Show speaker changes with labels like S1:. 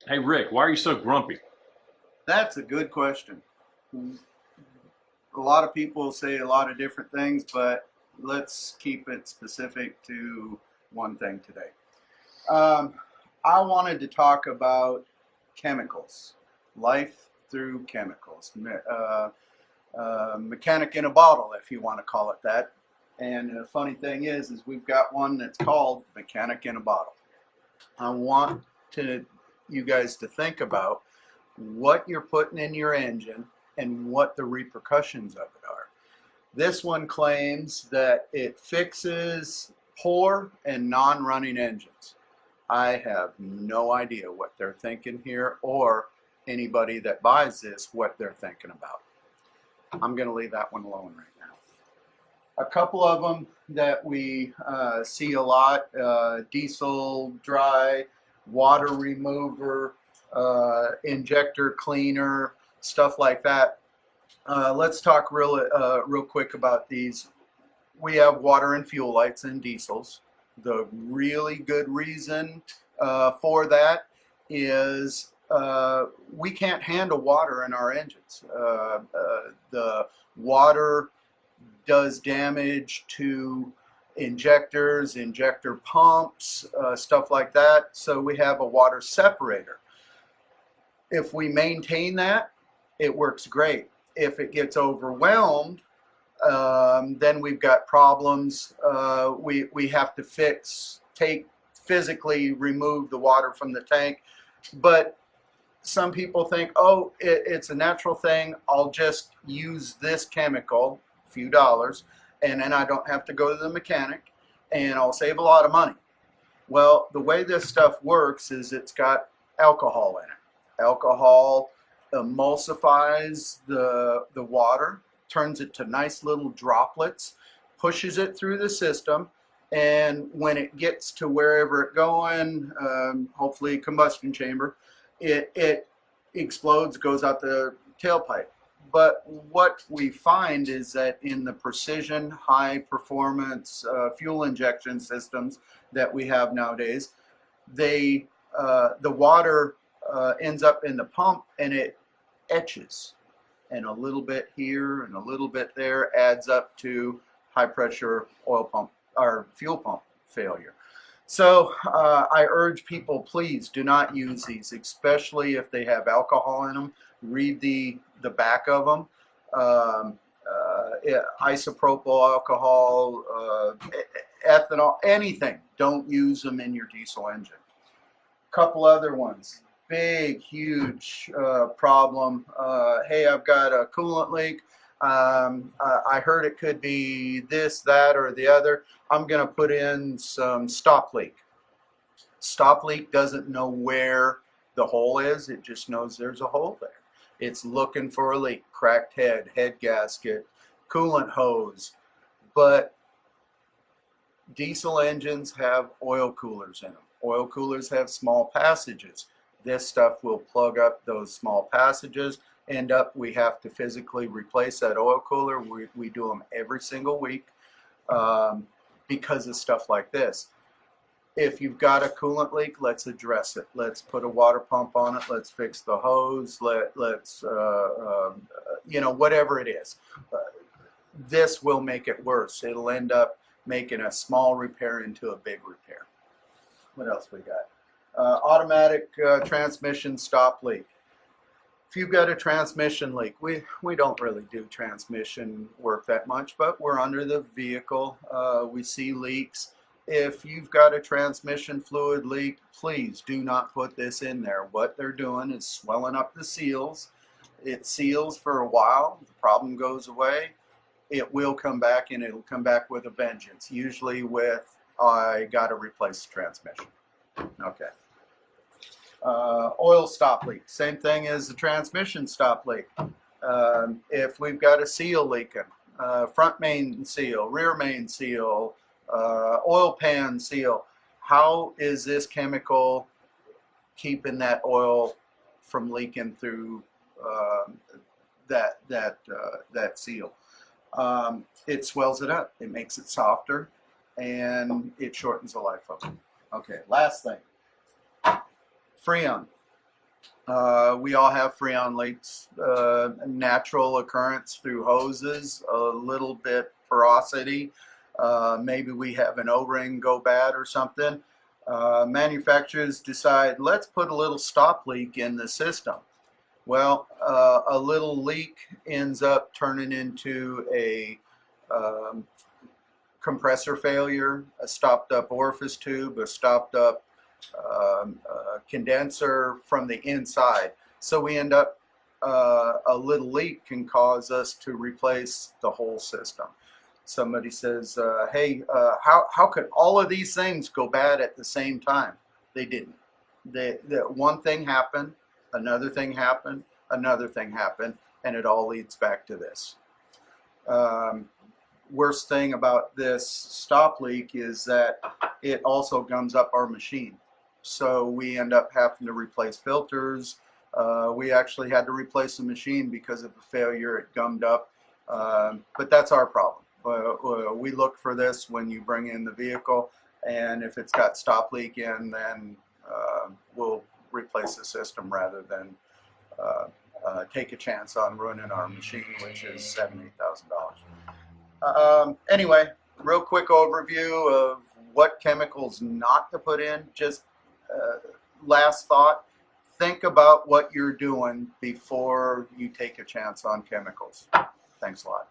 S1: Hey Rick, why are you so grumpy?
S2: That's a good question. A lot of people say a lot of different things, but let's keep it specific to one thing today. Um, I wanted to talk about chemicals, life through chemicals, mechanic in a bottle, if you want to call it that. And the funny thing is we've got one that's called mechanic in a bottle. I want to you guys to think about what you're putting in your engine and what the repercussions of it are. This one claims that it fixes poor and non-running engines. I have no idea what they're thinking here or anybody that buys this what they're thinking about. I'm going to leave that one alone right now. A couple of them that we see a lot, diesel dry, water remover, injector cleaner, stuff like that. Let's talk real quick about these. We have water and fuel lights in diesels. The really good reason for that is we can't handle water in our engines. The water does damage to injectors, injector pumps, stuff like that. So we have a water separator. If we maintain that, it works great. If it gets overwhelmed, then we've got problems. We have to physically remove the water from the tank. But some people think, oh, it's a natural thing. I'll just use this chemical, a few dollars, and then I don't have to go to the mechanic, and I'll save a lot of money. Well, the way this stuff works is it's got alcohol in it. Alcohol emulsifies the water, turns it to nice little droplets, pushes it through the system, and when it gets to wherever it's going, hopefully combustion chamber, it explodes, goes out the tailpipe. But what we find is that in the precision, high performance fuel injection systems that we have nowadays, the water ends up in the pump and it etches, and a little bit here and a little bit there adds up to high pressure oil pump or fuel pump failure. So I urge people, please do not use these, especially if they have alcohol in them. Read the back of them. Isopropyl alcohol, ethanol, anything. Don't use them in your diesel engine. Couple other ones. Big, huge problem. Hey, I've got a coolant leak. I heard it could be this, that, or the other. I'm going to put in some stop leak. Stop leak doesn't know where the hole is. It just knows there's a hole there. It's looking for a leak. Cracked head gasket, coolant hose. But diesel engines have oil coolers in them. Oil coolers have small passages. This stuff will plug up those small passages. We have to physically replace that oil cooler. We do them every single week because of stuff like this. If you've got a coolant leak, let's address it. Let's put a water pump on it. Let's fix the hose. Let's whatever it is. This will make it worse. It'll end up making a small repair into a big repair. What else we got? Automatic transmission stop leak. If you've got a transmission leak, we don't really do transmission work that much, but we're under the vehicle. We see leaks. If you've got a transmission fluid leak, please do not put this in there. What they're doing is swelling up the seals. It seals for a while. The problem goes away. It will come back, and it'll come back with a vengeance, usually with, I got to replace the transmission. Okay. Oil stop leak, same thing as the transmission stop leak. If we've got a seal leaking, front main seal, rear main seal, oil pan seal, how is this chemical keeping that oil from leaking through that seal? It swells it up, it makes it softer, and it shortens the life of it. Okay, last thing. Freon. We all have freon leaks, natural occurrence through hoses, a little bit porosity. Maybe we have an O-ring go bad or something. Manufacturers decide, let's put a little stop leak in the system. Well, a little leak ends up turning into a compressor failure, a stopped up orifice tube, a stopped up condenser from the inside. So we end up, a little leak can cause us to replace the whole system. Somebody says, hey, how could all of these things go bad at the same time? They didn't. One thing happened, another thing happened, another thing happened, and it all leads back to this. Worst thing about this stop leak is that it also gums up our machine. So we end up having to replace filters. We actually had to replace the machine because of a failure. It gummed up, but that's our problem. We look for this when you bring in the vehicle, and if it's got stop leak in, then we'll replace the system rather than take a chance on ruining our machine, which is $7,000 to $8,000. Anyway, real quick overview of what chemicals not to put in. Just last thought, think about what you're doing before you take a chance on chemicals. Thanks a lot.